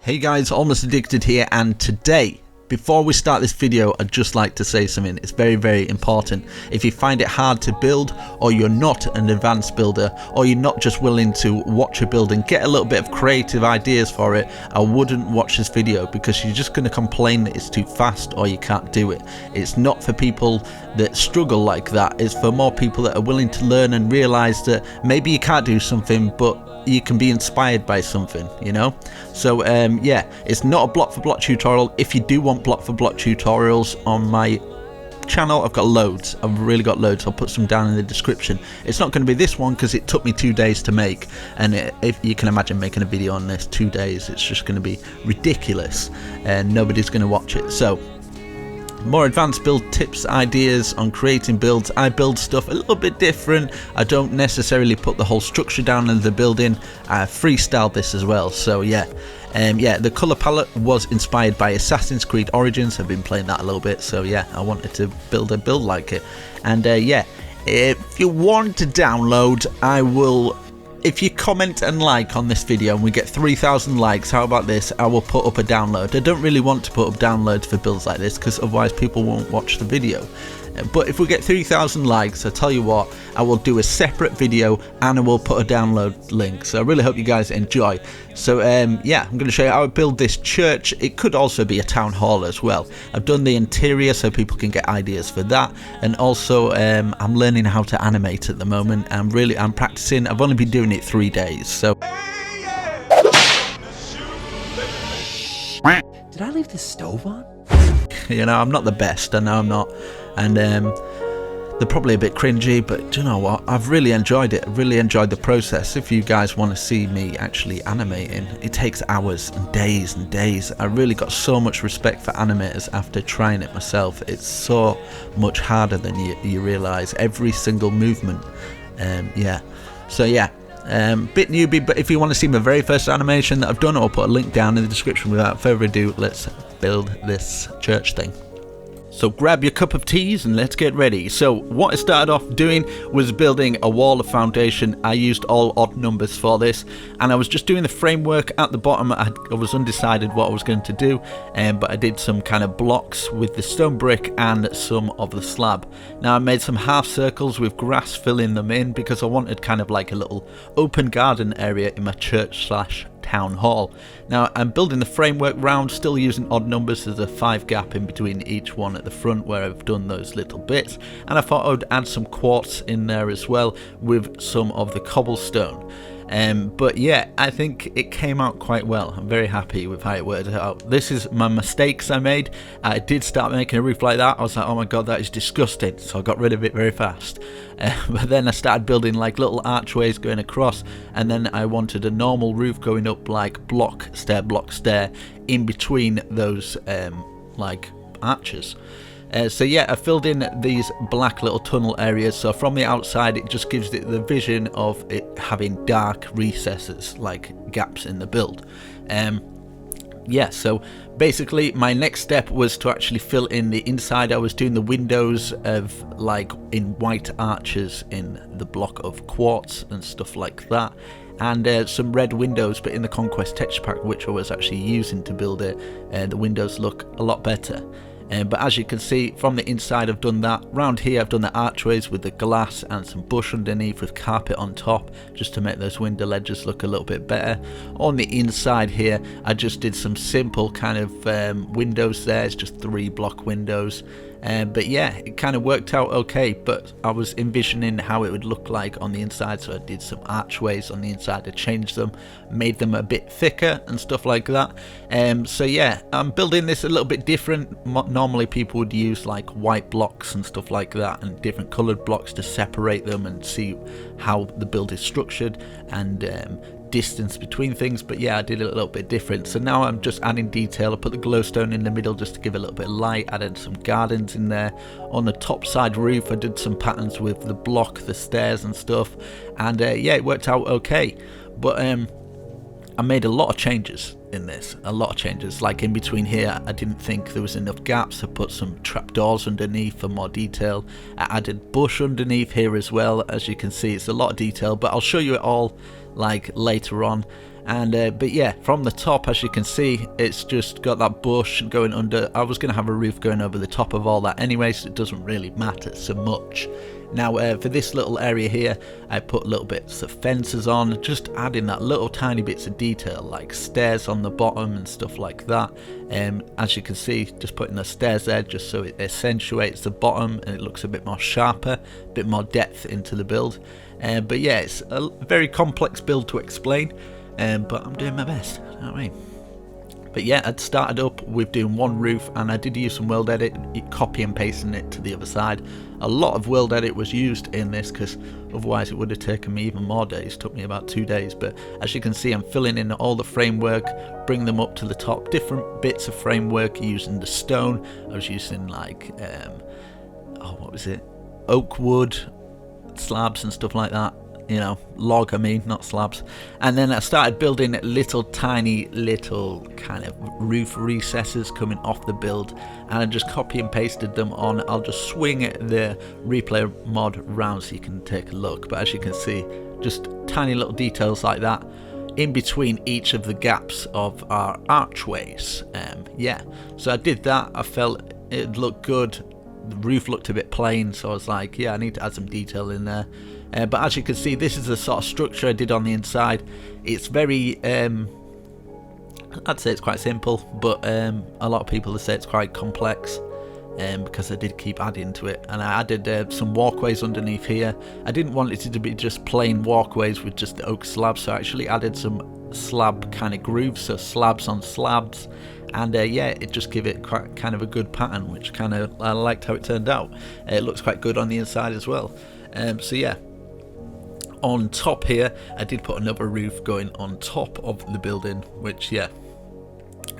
Hey guys, Almost Addicted here, and today, before we start this video, I'd just like to say something. It's very important. If you find it hard to build, or you're not an advanced builder, or you're not just willing to watch a build and get a little bit of creative ideas for it, I wouldn't watch this video, because you're just going to complain that it's too fast or you can't do it. It's not for people that struggle like that. It's for more people that are willing to learn and realize that maybe you can't do something, but you can be inspired by something, you know. So yeah, it's not a block for block tutorial. If you do want block for block tutorials on my channel, I've got loads. I've really got loads. I'll put some down in the description. It's not going to be this one because it took me 2 days to make, and if you can imagine making a video on this 2 days, it's just going to be ridiculous and nobody's going to watch it. So more advanced build tips, ideas on creating builds. I build stuff a little bit different. I don't necessarily put the whole structure down in the building. I freestyled this as well. So yeah, the color palette was inspired by Assassin's Creed Origins. I've been playing that a little bit, so yeah, I wanted to build a build like it. And yeah, if you want to download, I will. If you comment and like on this video and we get 3,000 likes, how about this? I will put up a download. I don't really want to put up downloads for builds like this because otherwise people won't watch the video. But if we get 3,000 likes, I tell you what, I will do a separate video and I will put a download link. So I really hope you guys enjoy. So yeah, I'm going to show you how I build this church. It could also be a town hall as well. I've done the interior so people can get ideas for that, and also I'm learning how to animate at the moment. I'm practicing. I've only been doing it 3 days, so. Did I leave the stove on? You know, I'm not the best. I know I'm not, and they're probably a bit cringy, but do you know what? I've really enjoyed it. I really enjoyed the process. If you guys want to see me actually animating, it takes hours and days and days. I really got so much respect for animators after trying it myself. It's so much harder than you realize. Every single movement. Yeah. So yeah. Bit newbie, but if you want to see my very first animation that I've done, I'll put a link down in the description. Without further ado, let's build this church thing. So grab your cup of teas and let's get ready. So what I started off doing was building a wall of foundation. I used all odd numbers for this, and I was just doing the framework at the bottom. I was undecided what I was going to do, but I did some kind of blocks with the stone brick and some of the slab. Now I made some half circles with grass filling them in because I wanted kind of like a little open garden area in my church slash town hall. Now I'm building the framework round, still using odd numbers. There's a 5 gap in between each one at the front where I've done those little bits, and I thought I would add some quartz in there as well with some of the cobblestone. But yeah, I think it came out quite well. I'm very happy with how it worked out. This is my mistakes I made. I did start making a roof like that. I was like, oh my god, that is disgusting, so I got rid of it very fast. But then I started building like little archways going across, and then I wanted a normal roof going up like block stair in between those like arches. So yeah, I filled in these black little tunnel areas, so from the outside it just gives it the vision of it having dark recesses, like gaps in the build. Yeah, so basically my next step was to actually fill in the inside. I was doing the windows of like in white arches in the block of quartz and stuff like that, and some red windows, but in the Conquest texture pack, which I was actually using to build it, the windows look a lot better. But as you can see from the inside, I've done that. Round here I've done the archways with the glass and some bush underneath with carpet on top, just to make those window ledges look a little bit better. On the inside here I just did some simple kind of windows there. It's just 3 block windows. But yeah, it kind of worked out okay, but I was envisioning how it would look like on the inside, so I did some archways on the inside to change them, made them a bit thicker and stuff like that. So yeah, I'm building this a little bit different. Normally people would use like white blocks and stuff like that, and different coloured blocks to separate them and see how the build is structured and distance between things, but yeah, I did it a little bit different. So now I'm just adding detail. I put the glowstone in the middle just to give a little bit of light, added some gardens in there. On the top side roof I did some patterns with the block, the stairs and stuff, and yeah, it worked out okay. But I made a lot of changes in this, a lot of changes. Like in between here I didn't think there was enough gaps. I put some trapdoors underneath for more detail. I added bush underneath here as well. As you can see, it's a lot of detail, but I'll show you it all like later on. And but yeah, from the top, as you can see, it's just got that bush going under. I was going to have a roof going over the top of all that anyway, so it doesn't really matter so much. Now for this little area here, I put little bits of fences on, just adding that little tiny bits of detail, like stairs on the bottom and stuff like that. As you can see, just putting the stairs there just so it accentuates the bottom and it looks a bit more sharper, a bit more depth into the build. But yeah, it's a very complex build to explain, but I'm doing my best, you know what I mean? But yeah, I'd started up with doing one roof, and I did use some world edit, copy and pasting it to the other side. A lot of world edit was used in this because otherwise it would have taken me even more days. It took me about 2 days, but as you can see, I'm filling in all the framework, bring them up to the top, different bits of framework using the stone. I was using like what was it, oak wood slabs and stuff like that, you know, log I mean, not slabs. And then I started building little tiny little kind of roof recesses coming off the build, and I just copy and pasted them on. I'll just swing the replay mod round so you can take a look, but as you can see, just tiny little details like that in between each of the gaps of our archways. Yeah, so I did that. I felt it looked good. The roof looked a bit plain, so I was like, yeah, I need to add some detail in there. But as you can see, this is the sort of structure I did on the inside. It's very, I'd say it's quite simple, but a lot of people say it's quite complex, because I did keep adding to it. And I added some walkways underneath here. I didn't want it to be just plain walkways with just the oak slabs, so I actually added some slab kind of grooves, so slabs on slabs. And yeah, it just give it quite kind of a good pattern, which kind of I liked how it turned out. It looks quite good on the inside as well. So yeah, on top here, I did put another roof going on top of the building, which yeah.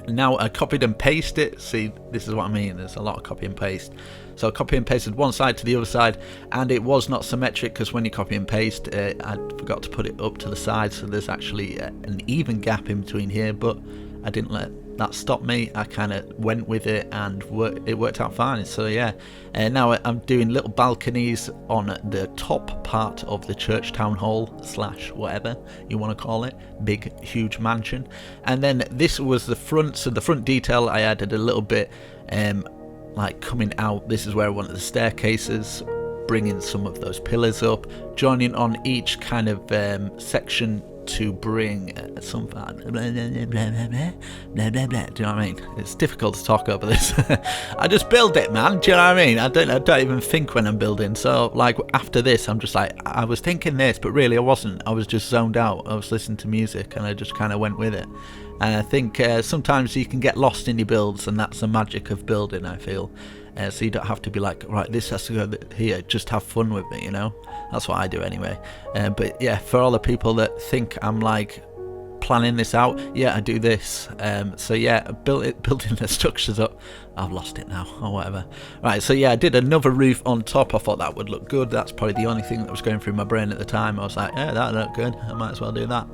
Now I copied and pasted it. See, this is what I mean. There's a lot of copy and paste. So I copy and pasted one side to the other side, and it was not symmetric because when you copy and paste, I forgot to put it up to the side. So there's actually an even gap in between here, but I didn't let that stop me. I kind of went with it, and it worked out fine. So yeah, now I'm doing little balconies on the top part of the church town hall / whatever you want to call it, big huge mansion. And then this was the front, so the front detail I added a little bit like coming out. This is where I wanted the staircases, bringing some of those pillars up, joining on each kind of section to bring some blah, blah, blah, blah, blah, blah, blah, blah. Do you know what I mean? It's difficult to talk over this. I just build it, man. Do you know what I mean? I don't even think when I'm building. So like after this, I'm just like, I was thinking this, but really I wasn't. I was just zoned out. I was listening to music and I just kind of went with it. And I think sometimes you can get lost in your builds, and that's the magic of building, I feel. So you don't have to be like, right, this has to go here, just have fun with it, you know. That's what I do anyway. But yeah, for all the people that think I'm like planning this out, yeah, I do this. So yeah, building the structures up. I've lost it now, or whatever. Right, so yeah, I did another roof on top. I thought that would look good. That's probably the only thing that was going through my brain at the time. I was like, yeah, that looked good, I might as well do that.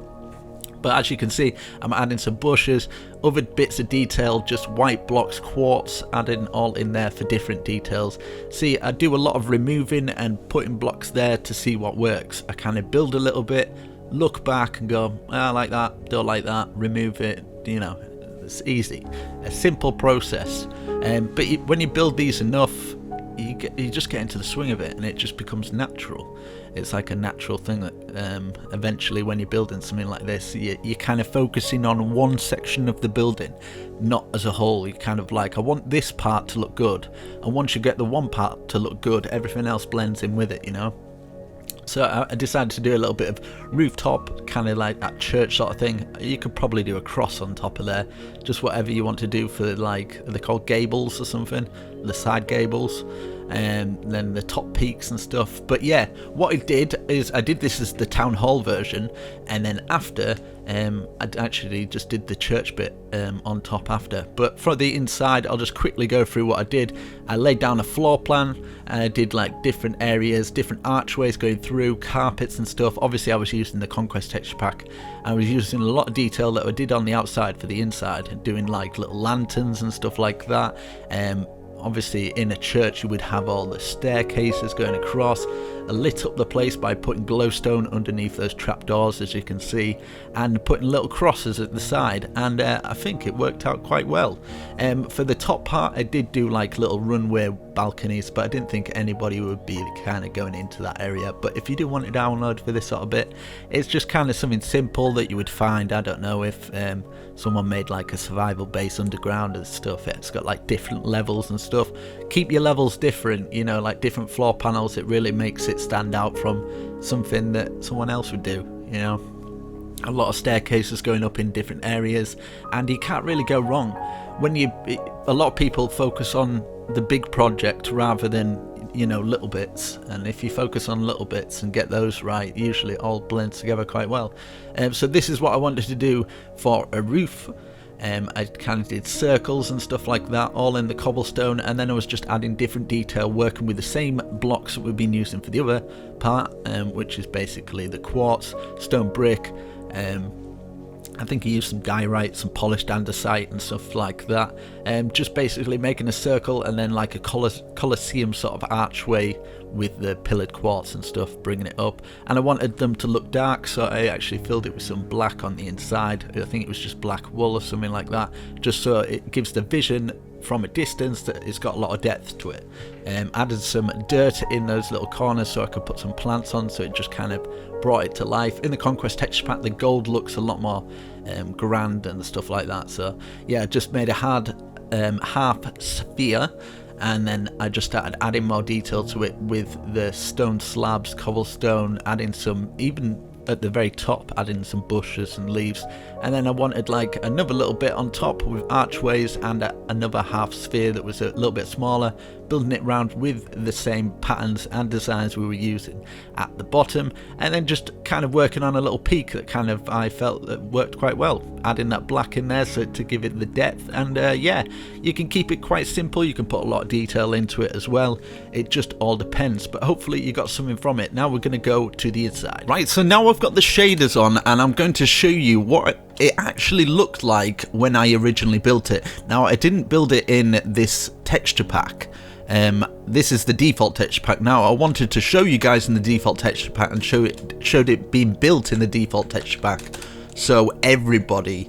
But as you can see, I'm adding some bushes, other bits of detail, just white blocks, quartz, adding all in there for different details. See, I do a lot of removing and putting blocks there to see what works. I kind of build a little bit, look back and go, I like that, don't like that, remove it, you know. It's easy, a simple process. But when you build these enough, you just get into the swing of it, and it just becomes natural. It's like a natural thing that eventually when you're building something like this, you're kind of focusing on one section of the building, not as a whole. You're kind of like, I want this part to look good, and once you get the one part to look good, everything else blends in with it, you know. So I decided to do a little bit of rooftop, kind of like that church sort of thing. You could probably do a cross on top of there, just whatever you want to do for, like, they're called gables or something, the side gables, and then the top peaks and stuff. But yeah, what I did is I did this as the town hall version, and then after I actually just did the church bit on top after. But for the inside, I'll just quickly go through what I did. I laid down a floor plan, and I did like different areas, different archways going through, carpets and stuff. Obviously I was using the Conquest texture pack. I was using a lot of detail that I did on the outside for the inside, doing like little lanterns and stuff like that. Obviously in a church you would have all the staircases going across, lit up the place by putting glowstone underneath those trapdoors, as you can see, and putting little crosses at the side, and I think it worked out quite well. For the top part I did do like little runway balconies, but I didn't think anybody would be kind of going into that area. But if you do want to download for this sort of bit, it's just kind of something simple that you would find, I don't know, if someone made like a survival base underground and stuff. It's got like different levels and stuff. Keep your levels different, you know, like different floor panels. It really makes it stand out from something that someone else would do, you know. A lot of staircases going up in different areas, and you can't really go wrong. A lot of people focus on the big project rather than, you know, little bits, and if you focus on little bits and get those right, usually it all blends together quite well. So this is what I wanted to do for a roof. I kind of did circles and stuff like that, all in the cobblestone, and then I was just adding different detail, working with the same blocks that we've been using for the other part, which is basically the quartz, stone brick. I think he used some diorite, some polished andesite and stuff like that. Just basically making a circle and then like a Colosseum sort of archway with the pillared quartz and stuff, bringing it up. And I wanted them to look dark, so I actually filled it with some black on the inside. I think it was just black wool or something like that, just so it gives the vision from a distance that it's got a lot of depth to it. Added some dirt in those little corners so I could put some plants on, so it just kind of brought it to life. In the Conquest texture pack, the gold looks a lot more grand and stuff like that. So yeah, I just made a hard half sphere, and then I just started adding more detail to it with the stone slabs, cobblestone, adding some, even at the very top, adding some bushes and leaves. And then I wanted like another little bit on top with archways and another half sphere that was a little bit smaller, building it round with the same patterns and designs we were using at the bottom, and then just kind of working on a little peak that kind of I felt that worked quite well, adding that black in there so to give it the depth. And yeah, you can keep it quite simple, you can put a lot of detail into it as well, it just all depends, but hopefully you got something from it. Now we're going to go to the inside. Right, so now I've got the shaders on and I'm going to show you what it actually looked like when I originally built it. Now I didn't build it in this texture pack. This is the default texture pack. Now I wanted to show you guys in the default texture pack and showed it being built in the default texture pack, so everybody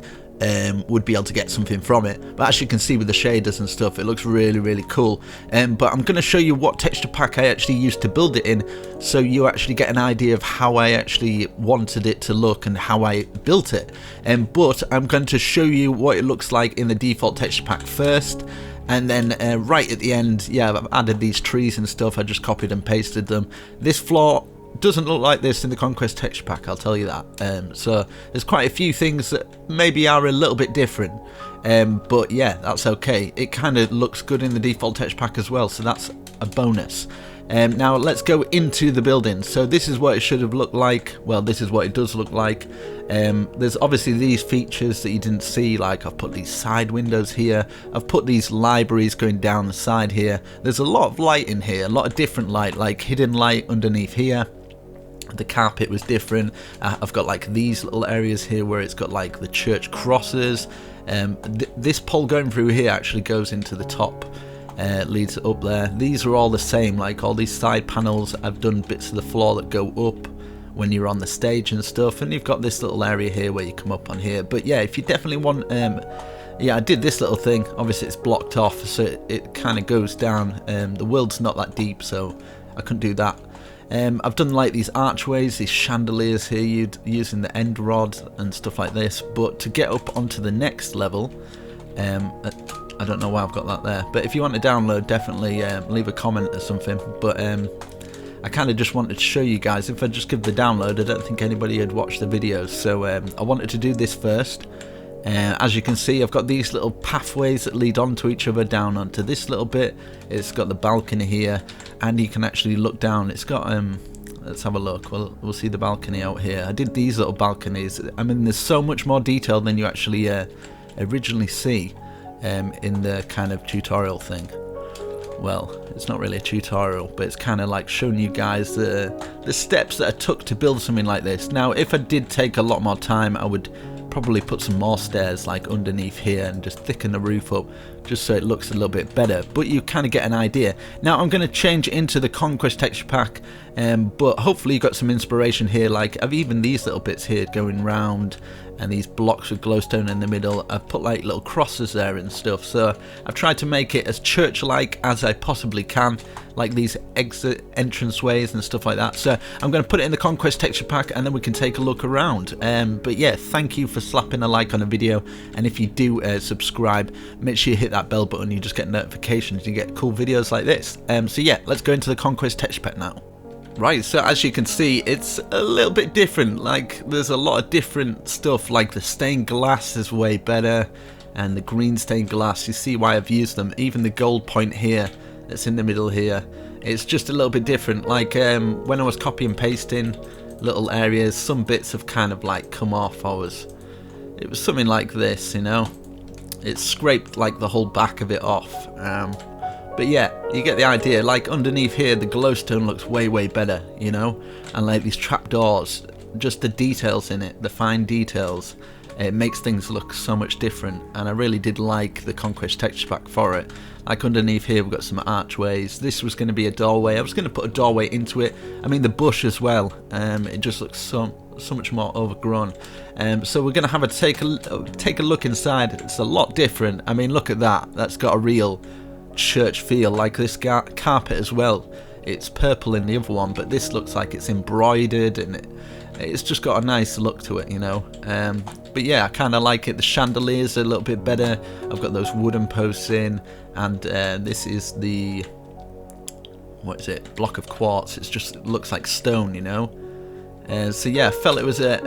would be able to get something from it. But as you can see with the shaders and stuff, it looks really, really cool. But I'm going to show you what texture pack I actually used to build it in, so you actually get an idea of how I actually wanted it to look and how I built it. But I'm going to show you what it looks like in the default texture pack first. And then right at the end, yeah, I've added these trees and stuff. I just copied and pasted them. This floor doesn't look like this in the Conquest texture pack, I'll tell you that. So there's quite a few things that maybe are a little bit different. But yeah, that's okay. It kind of looks good in the default texture pack as well, so that's a bonus. Now let's go into the building. So this is what it should have looked like. Well, this is what it does look like. There's obviously these features that you didn't see, like I've put these side windows here, I've put these libraries going down the side here. There's a lot of light in here, a lot of different light, like hidden light underneath here. The carpet was different. I've got like these little areas here where it's got like the church crosses. This pole going through here actually goes into the top, leads up there. These are all the same, like all these side panels. I've done bits of the floor that go up when you're on the stage and stuff, and you've got this little area here where you come up on here. But yeah, if you definitely want, yeah, I did this little thing. Obviously it's blocked off, so it kind of goes down. The world's not that deep, so I couldn't do that. I've done like these archways, these chandeliers here, using the end rod and stuff like this. But to get up onto the next level, I don't know why I've got that there, but if you want to download, definitely leave a comment or something. But I kind of just wanted to show you guys. If I just give the download, I don't think anybody had watched the videos, so I wanted to do this first. As you can see, I've got these little pathways that lead on to each other down onto this little bit. It's got the balcony here, and you can actually look down. It's got let's have a look. We'll see the balcony out here. I did these little balconies. I mean, there's so much more detail than you actually originally see in the kind of tutorial thing. Well, it's not really a tutorial, but it's kind of like showing you guys the steps that I took to build something like this. Now, if I did take a lot more time, I would probably put some more stairs like underneath here and just thicken the roof up just so it looks a little bit better, but you kind of get an idea. Now I'm going to change into the Conquest texture pack, but hopefully you got some inspiration here. Like I've even these little bits here going round, and these blocks with glowstone in the middle. I've put like little crosses there and stuff, so I've tried to make it as church-like as I possibly can, like these exit entranceways and stuff like that. So I'm going to put it in the Conquest texture pack and then we can take a look around. But yeah, thank you for slapping a like on the video, and if you do subscribe, make sure you hit that bell button. You just get notifications, you get cool videos like this. So yeah, let's go into the Conquest texture pack now. Right, so as you can see, it's a little bit different. Like there's a lot of different stuff, like the stained glass is way better, and the green stained glass, you see why I've used them. Even the gold point here that's in the middle here, it's just a little bit different. Like when I was copy and pasting little areas, some bits have kind of like come off. It was something like this, you know, it scraped like the whole back of it off. But yeah, you get the idea. Like underneath here, the glowstone looks way better, you know, and like these trapdoors, just the details in it, the fine details, it makes things look so much different. And I really did like the Conquest texture pack for it. Like underneath here we've got some archways. This was going to be a doorway. I was going to put a doorway into it. I mean the bush as well, it just looks so much more overgrown. So we're going to have a take a look inside. It's a lot different. I mean, look at that, that's got a real church feel. Like this carpet as well, it's purple in the other one, but this looks like it's embroidered, and it's just got a nice look to it, you know. But yeah, I kind of like it. The chandeliers are a little bit better. I've got those wooden posts in, and this is the, what is it, block of quartz. It just looks like stone, you know. So yeah, I felt it was a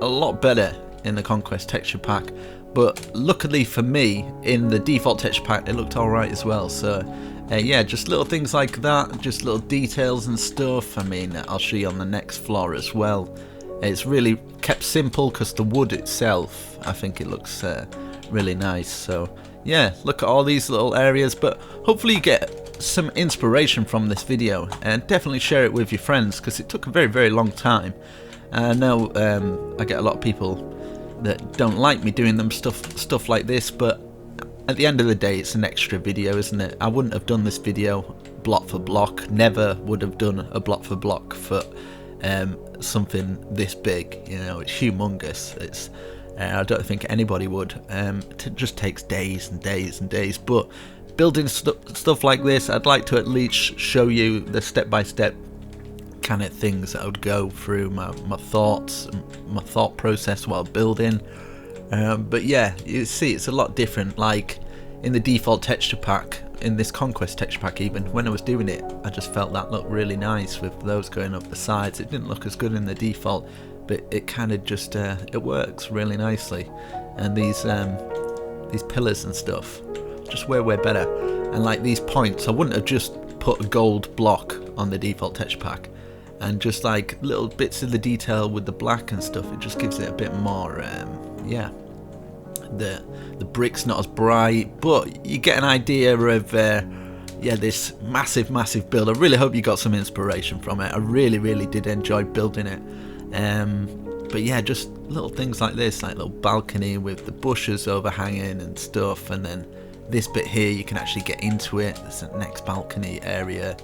lot better in the Conquest texture pack. But luckily for me, in the default texture pack, it looked alright as well. So yeah, just little things like that, just little details and stuff. I mean, I'll show you on the next floor as well. It's really kept simple because the wood itself, I think it looks really nice. So yeah, look at all these little areas. But hopefully you get some inspiration from this video, and definitely share it with your friends because it took a very long time. I know I get a lot of people that don't like me doing them stuff like this, but at the end of the day, it's an extra video, isn't it? I wouldn't have done this video block for block. Never would have done a block for block for something this big, you know. It's humongous. It's I don't think anybody would. It just takes days and days and days. But building stuff like this, I'd like to at least show you the step-by-step kind of things that I would go through, my thoughts, my thought process while building. But yeah, you see it's a lot different. Like in the default texture pack, in this Conquest texture pack, even when I was doing it, I just felt that looked really nice with those going up the sides. It didn't look as good in the default, but it kind of just it works really nicely. And these pillars and stuff, just way better. And like these points, I wouldn't have just put a gold block on the default texture pack. And just like little bits of the detail with the black and stuff, it just gives it a bit more, yeah. The brick's not as bright, but you get an idea of, yeah, this massive build. I really hope you got some inspiration from it. I really did enjoy building it. But yeah, just little things like this, like little balcony with the bushes overhanging and stuff, and then this bit here, you can actually get into it. There's the next balcony area.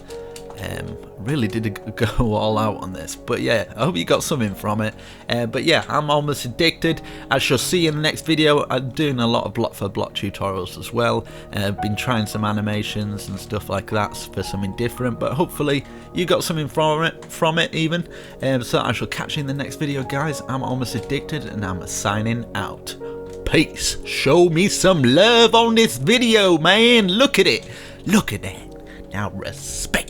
Really did go all out on this, but yeah, I hope you got something from it. But yeah, I'm almost addicted. I shall see you in the next video. I'm doing a lot of block for block tutorials as well. I've been trying some animations and stuff like that for something different, but hopefully you got something from it even. So I shall catch you in the next video, guys. I'm almost addicted, and I'm signing out. Peace. Show me some love on this video, man. Look at it. Look at that. Now respect.